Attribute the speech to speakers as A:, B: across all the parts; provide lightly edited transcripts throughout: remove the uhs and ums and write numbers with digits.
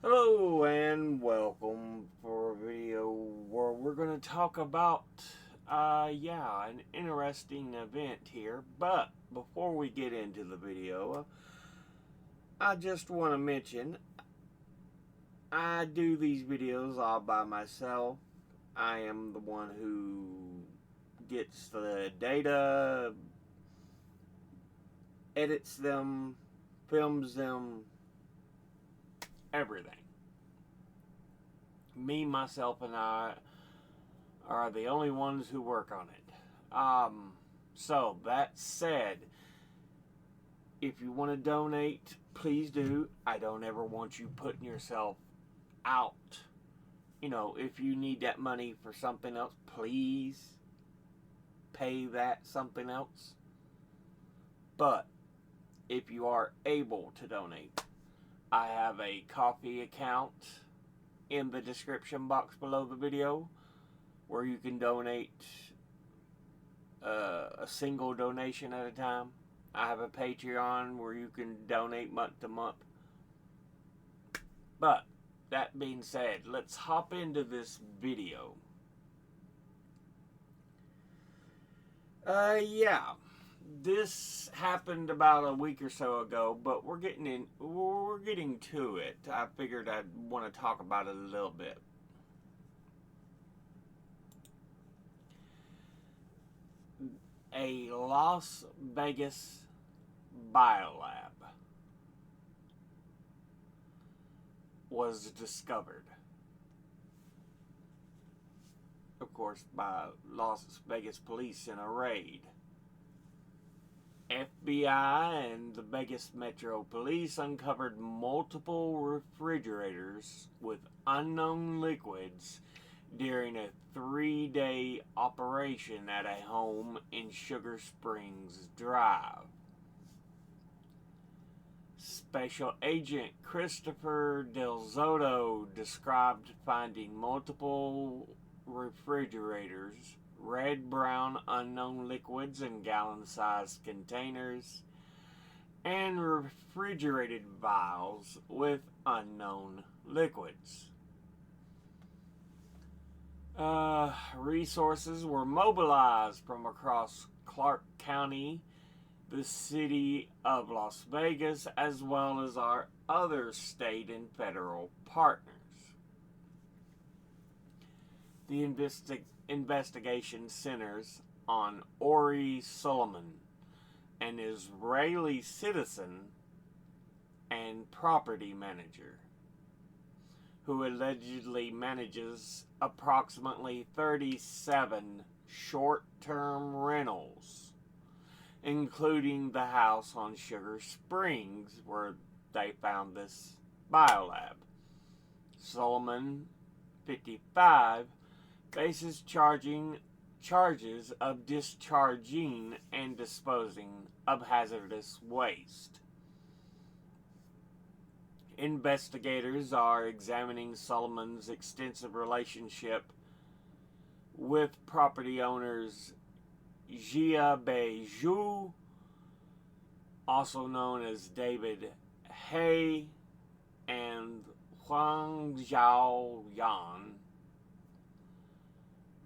A: Hello and welcome for a video where we're going to talk about, an interesting event here. But before we get into the video, I just want to mention I do these videos all by myself. I am the one who gets the data, edits them, films them, everything. Me, myself, and I are the only ones who work on it. So that said, if you want to donate, please do. I don't ever want you putting yourself out. If you need that money for something else, please pay that something else. But if you are able to donate, I have a coffee account in the description box below the video where you can donate a single donation at a time. I have a Patreon where you can donate month to month. But that being said, let's hop into this video. This happened about a week or so ago, but we're getting to it. I figured I'd want to talk about it a little bit. A Las Vegas biolab was discovered, of course, by Las Vegas police in a raid. FBI and the Vegas Metro Police uncovered multiple refrigerators with unknown liquids during a 3-day operation at a home in Sugar Springs Drive. Special Agent Christopher Del Zotto described finding multiple refrigerators, red, brown, unknown liquids in gallon-sized containers, and refrigerated vials with unknown liquids. Resources were mobilized from across Clark County, the city of Las Vegas, as well as our other state and federal partners. The investigation centers on Ori Solomon, an Israeli citizen and property manager, who allegedly manages approximately 37 short-term rentals, including the house on Sugar Springs where they found this biolab. Solomon, 55, faces charges of discharging and disposing of hazardous waste. Investigators are examining Solomon's extensive relationship with property owners Jia Beiju, also known as David Hay, and Huang Xiaoyan.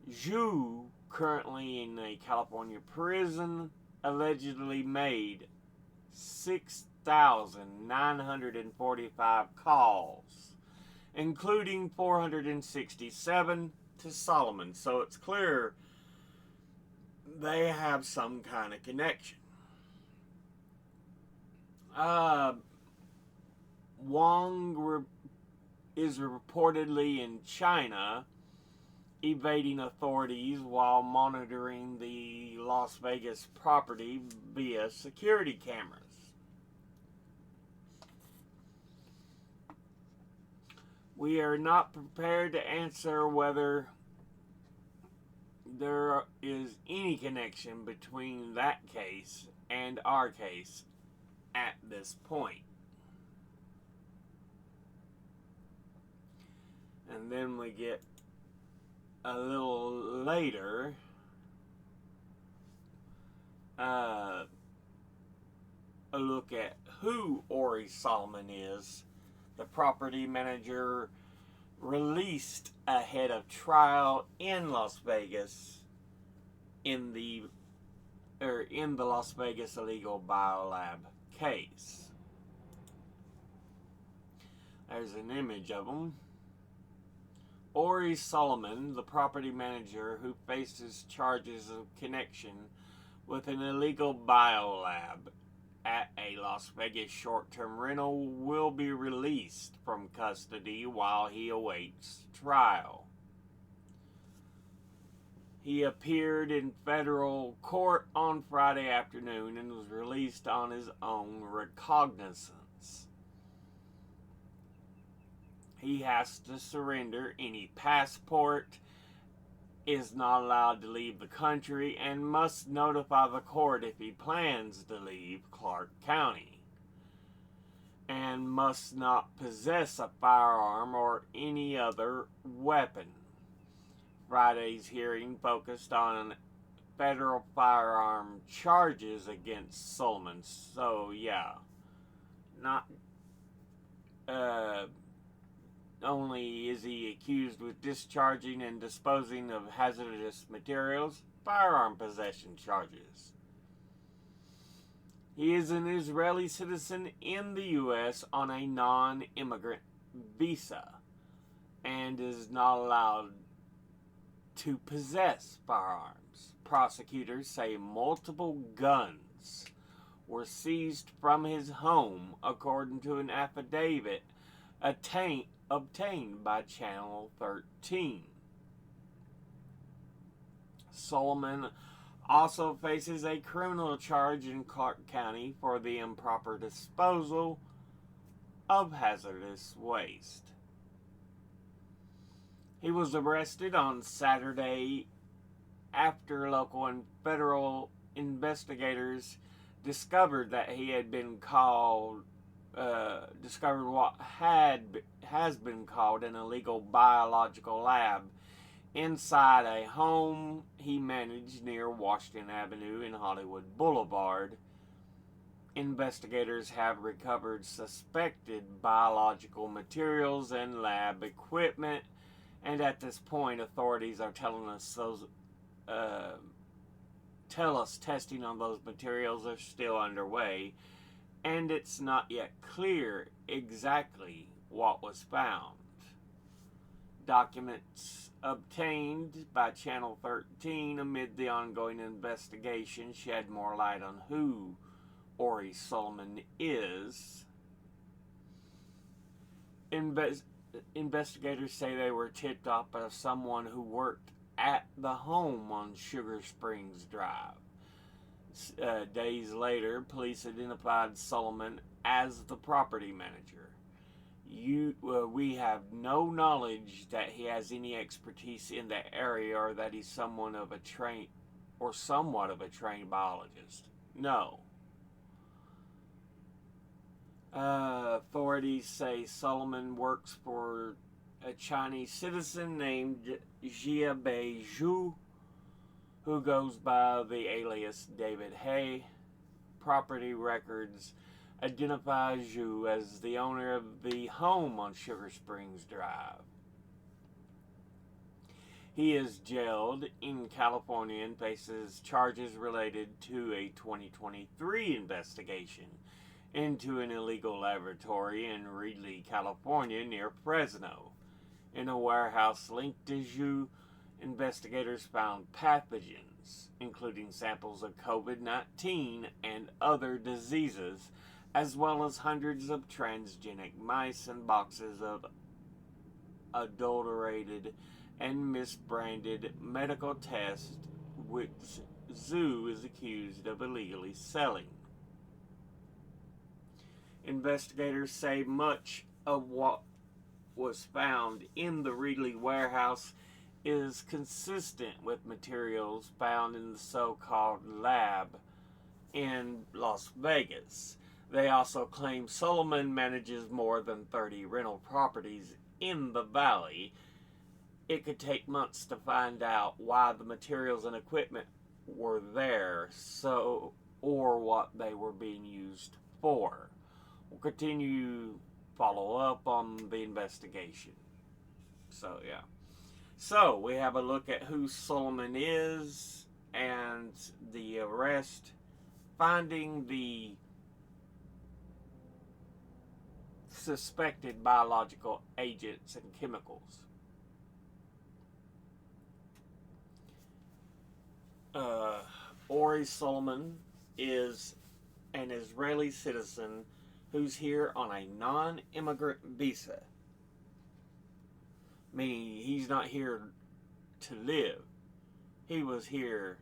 A: Zhu, currently in a California prison, allegedly made 6,945 calls, including 467 to Solomon. So it's clear they have some kind of connection. Wang is reportedly in China, evading authorities while monitoring the Las Vegas property via security cameras. We are not prepared to answer whether there is any connection between that case and our case at this point. And then we get a little later a look at who Ori Solomon is, the property manager released ahead of trial in Las Vegas in the Las Vegas illegal biolab case. There's an image of him. Ori Solomon, the property manager who faces charges of connection with an illegal biolab at a Las Vegas short-term rental, will be released from custody while he awaits trial. He appeared in federal court on Friday afternoon and was released on his own recognizance. He has to surrender any passport, is not allowed to leave the country, and must notify the court if he plans to leave Clark County, and must not possess a firearm or any other weapon. Friday's hearing focused on federal firearm charges against Solomon. So, yeah, not only is he accused with discharging and disposing of hazardous materials, firearm possession charges. He is an Israeli citizen in the U.S. on a non-immigrant visa and is not allowed to possess firearms. Prosecutors say multiple guns were seized from his home, according to an affidavit obtained by Channel 13. Solomon also faces a criminal charge in Clark County for the improper disposal of hazardous waste. He was arrested on Saturday after local and federal investigators discovered that he had been discovered what has been called an illegal biological lab inside a home he managed near Washington Avenue and Hollywood Boulevard. Investigators have recovered suspected biological materials and lab equipment, and at this point, authorities are telling us testing on those materials are still underway, and it's not yet clear exactly what was found. Documents obtained by Channel 13 amid the ongoing investigation shed more light on who Ori Solomon is. Investigators say they were tipped off by someone who worked at the home on Sugar Springs Drive. Days later, police identified Solomon as the property manager. We have no knowledge that he has any expertise in the area or that he's somewhat of a trained biologist. No. Authorities say Solomon works for a Chinese citizen named Jiabei Zhu, who goes by the alias David Hay. Property records identify Zhu as the owner of the home on Sugar Springs Drive. He is jailed in California and faces charges related to a 2023 investigation into an illegal laboratory in Reedley, California, near Fresno. In a warehouse linked to Zhu, investigators found pathogens, including samples of COVID-19 and other diseases, as well as hundreds of transgenic mice and boxes of adulterated and misbranded medical tests, which Zhu is accused of illegally selling. Investigators say much of what was found in the Reedley warehouse is consistent with materials found in the so-called lab in Las Vegas. They also claim Solomon manages more than 30 rental properties in the valley. It could take months to find out why the materials and equipment were there, or what they were being used for. We'll continue follow up on the investigation. So, yeah. So, we have a look at who Solomon is and the arrest, finding the suspected biological agents and chemicals. Ori Solomon is an Israeli citizen who's here on a non-immigrant visa, meaning he's not here to live. He was here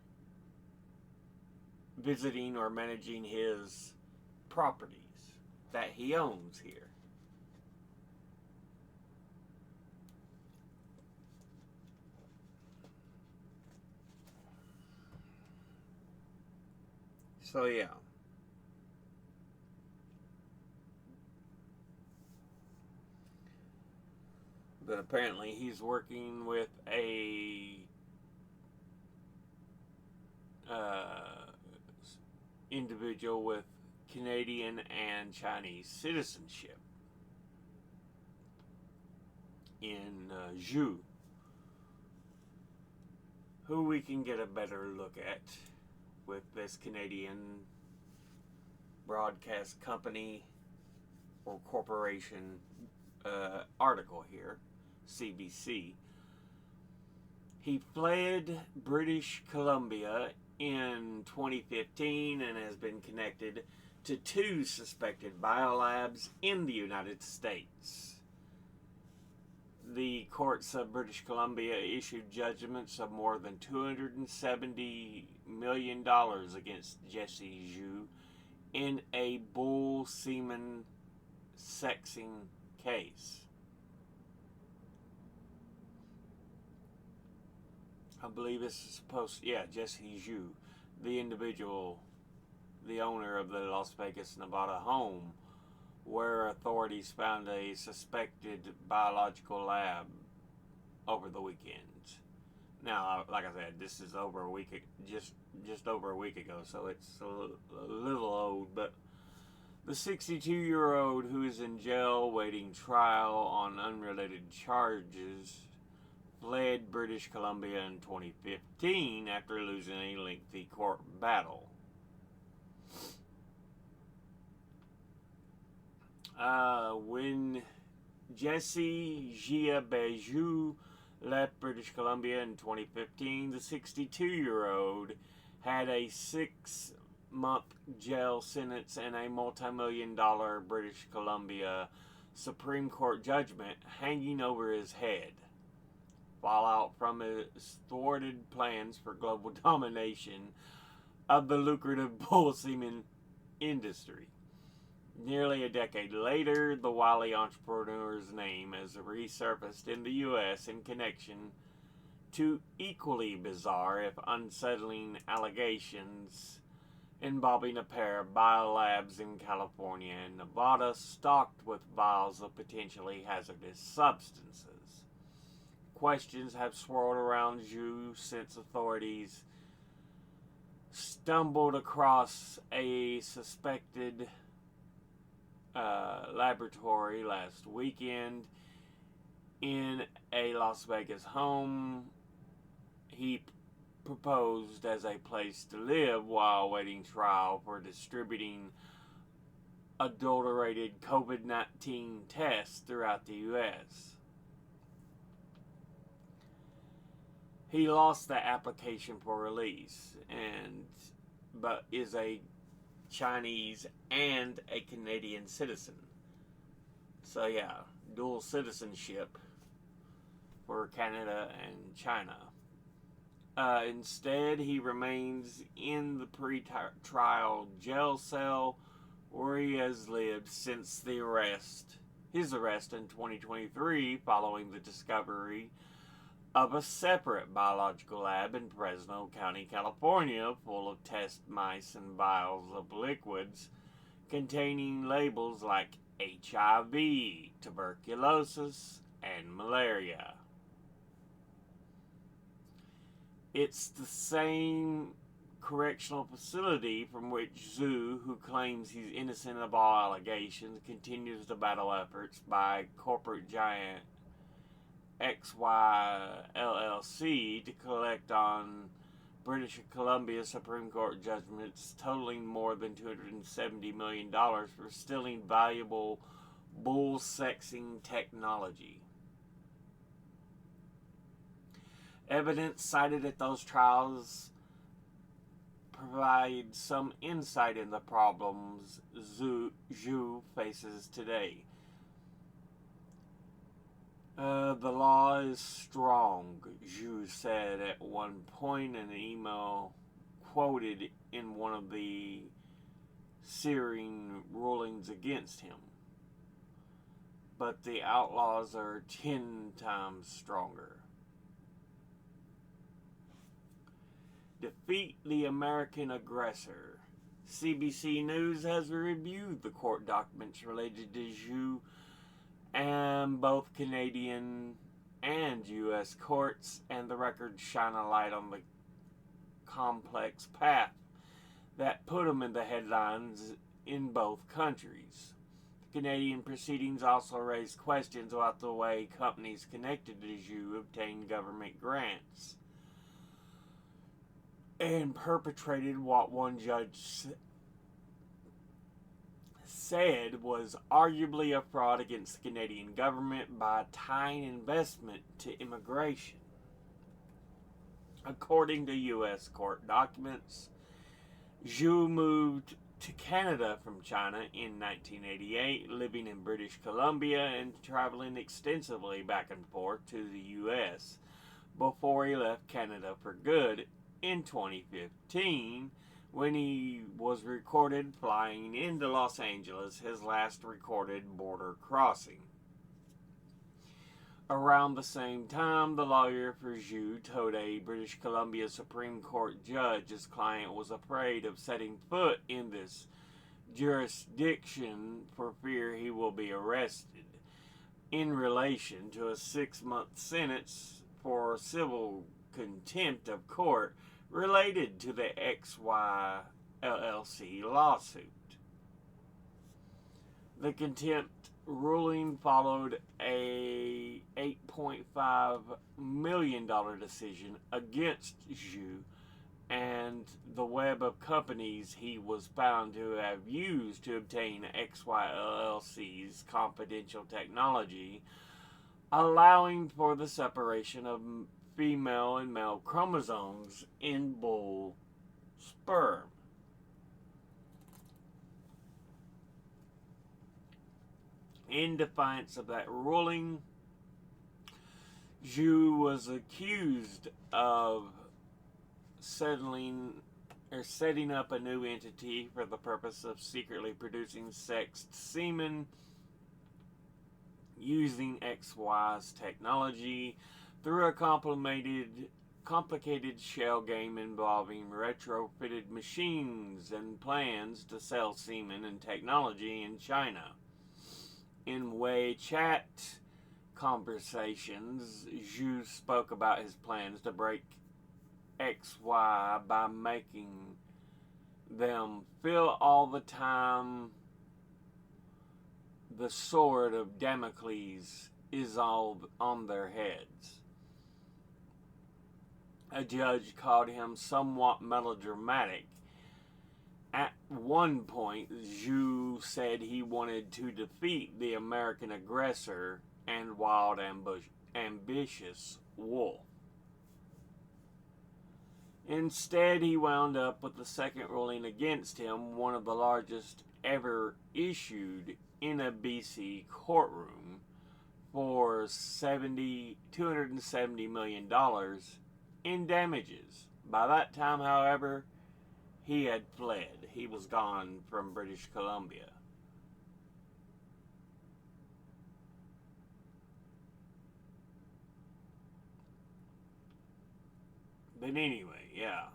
A: visiting or managing his properties that he owns here. So, yeah. But apparently he's working with a individual with Canadian and Chinese citizenship in Zhu, who we can get a better look at with this Canadian broadcast company or corporation article here, CBC. He fled British Columbia in 2015 and has been connected to 2 suspected biolabs in the United States. The courts of British Columbia issued judgments of more than $270 million against Jesse Zhu in a bull semen sexing case. I believe this is supposed to, Jesse Zhu, the individual, the owner of the Las Vegas, Nevada home, where authorities found a suspected biological lab over the weekend. Now, like I said, this is over a week, just over a week ago, so it's a little old, but the 62-year-old who is in jail waiting trial on unrelated charges fled British Columbia in 2015 after losing a lengthy court battle. When Jesse Zhu left British Columbia in 2015, the 62-year-old had a 6-month jail sentence and a multi-million-dollar British Columbia Supreme Court judgment hanging over his head. Fallout from his thwarted plans for global domination of the lucrative bull semen industry. Nearly a decade later, the wily entrepreneur's name has resurfaced in the U.S. in connection to equally bizarre, if unsettling, allegations involving a pair of biolabs in California and Nevada stocked with vials of potentially hazardous substances. Questions have swirled around Zhu since authorities stumbled across a suspected laboratory last weekend in a Las Vegas home he proposed as a place to live while awaiting trial for distributing adulterated COVID-19 tests throughout the U.S. He lost the application for release, but is a Chinese and a Canadian citizen. So yeah, dual citizenship for Canada and China. Instead, he remains in the pre-trial jail cell where he has lived since his arrest in 2023 following the discovery of a separate biological lab in Fresno County, California, full of test mice and vials of liquids containing labels like HIV, tuberculosis, and malaria. It's the same correctional facility from which Zhu, who claims he's innocent of all allegations, continues to battle efforts by corporate giant XY to collect on British Columbia Supreme Court judgments totaling more than $270 million for stealing valuable bull-sexing technology. Evidence cited at those trials provide some insight in the problems Zhu faces today. The law is strong, Zhu said at one point in an email quoted in one of the searing rulings against him. But the outlaws are 10 times stronger. Defeat the American aggressor. CBC News has reviewed the court documents related to Zhu and both Canadian and U.S. courts, and the records shine a light on the complex path that put him in the headlines in both countries. The Canadian proceedings also raised questions about the way companies connected to Zhu obtained government grants and perpetrated what one judge said was arguably a fraud against the Canadian government by tying investment to immigration. According to U.S. court documents, Zhu moved to Canada from China in 1988, living in British Columbia and traveling extensively back and forth to the U.S. before he left Canada for good in 2015, when he was recorded flying into Los Angeles, his last recorded border crossing. Around the same time, the lawyer for Zhu told a British Columbia Supreme Court judge his client was afraid of setting foot in this jurisdiction for fear he will be arrested in relation to a 6-month sentence for civil contempt of court related to the XY lawsuit. The contempt ruling followed a $8.5 million decision against Zhu and the web of companies he was found to have used to obtain XY's confidential technology, allowing for the separation of female and male chromosomes in bull sperm. In defiance of that ruling, Zhu was accused of setting up a new entity for the purpose of secretly producing sexed semen using XY's technology through a complicated shell game involving retrofitted machines and plans to sell semen and technology in China. In WeChat conversations, Zhu spoke about his plans to break XY by making them feel all the time the sword of Damocles is all on their heads. A judge called him somewhat melodramatic. At one point, Zhu said he wanted to defeat the American aggressor and wild ambitious wolf. Instead, he wound up with the second ruling against him, one of the largest ever issued in a BC courtroom, for $270 million in damages. By that time, however, he had fled. He was gone from British Columbia. But anyway, yeah.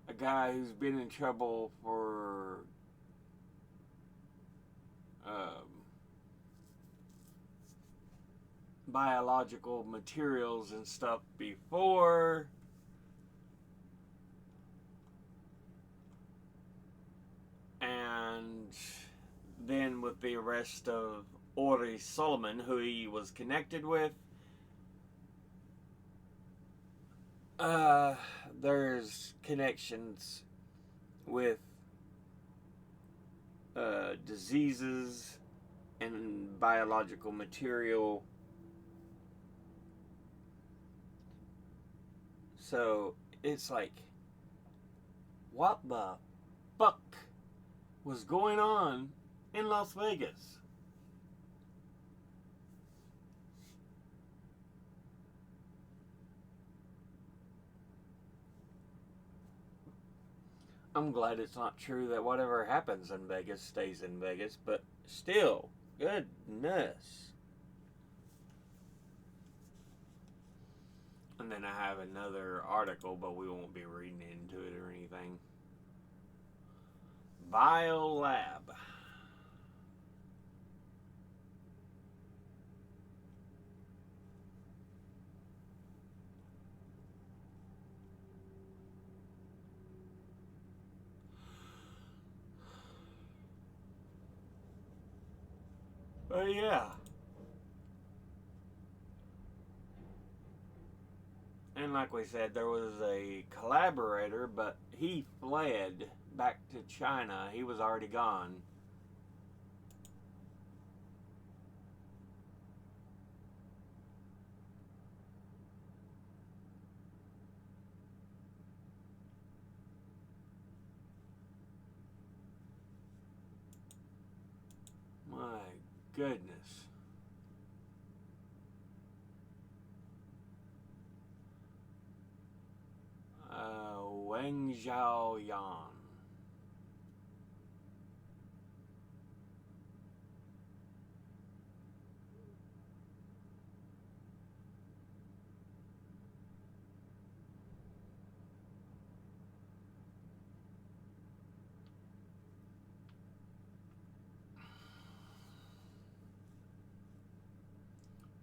A: A guy who's been in trouble for biological materials and stuff before. And then with the arrest of Ori Solomon, who he was connected with, there's connections with diseases and biological material. So it's like, what the fuck was going on in Las Vegas? I'm glad it's not true that whatever happens in Vegas stays in Vegas, but still, goodness. And then I have another article, but we won't be reading into it or anything. Biolab. But yeah. And like we said, there was a collaborator, but he fled back to China. He was already gone. My goodness. Wang Xiaoyan.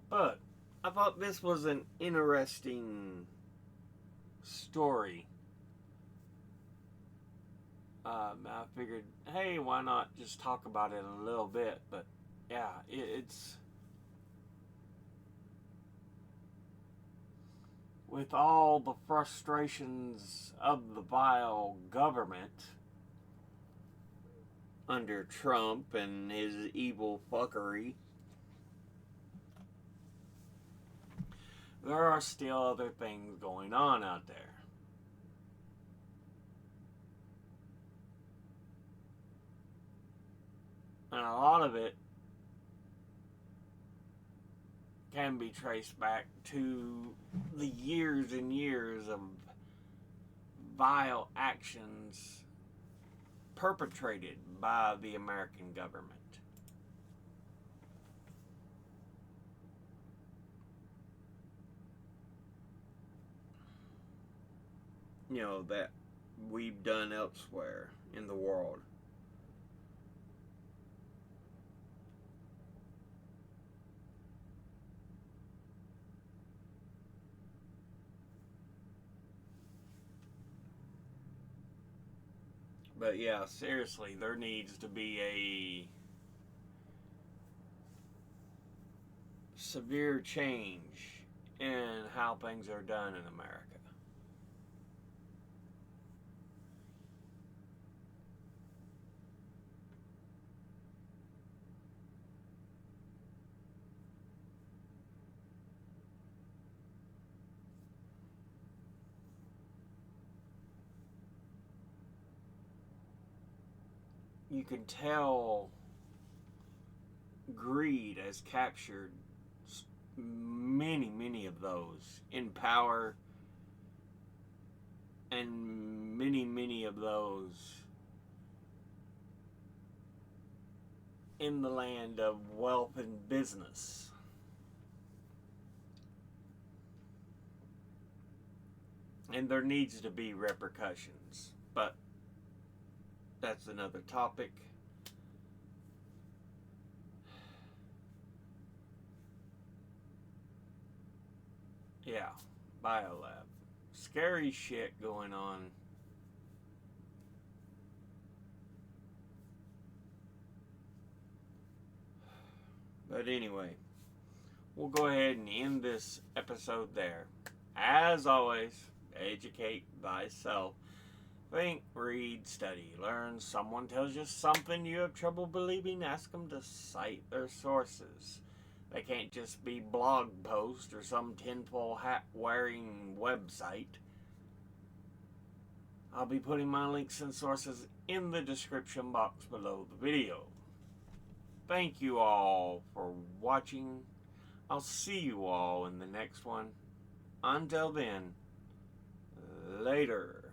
A: But I thought this was an interesting story. I figured, hey, why not just talk about it a little bit? But yeah, it's with all the frustrations of the vile government under Trump and his evil fuckery, there are still other things going on out there. And a lot of it can be traced back to the years and years of vile actions perpetrated by the American government. You know, that we've done elsewhere in the world. But yeah, seriously, there needs to be a severe change in how things are done in America. You can tell greed has captured many of those in power, and many of those in the land of wealth and business. And there needs to be repercussions, but that's another topic. Yeah, Biolab. Scary shit going on. But anyway, we'll go ahead and end this episode there. As always, educate thyself. Think, read, study, learn. Someone tells you something you have trouble believing, ask them to cite their sources. They can't just be blog posts or some tinfoil hat wearing website. I'll be putting my links and sources in the description box below the video. Thank you all for watching. I'll see you all in the next one. Until then, later.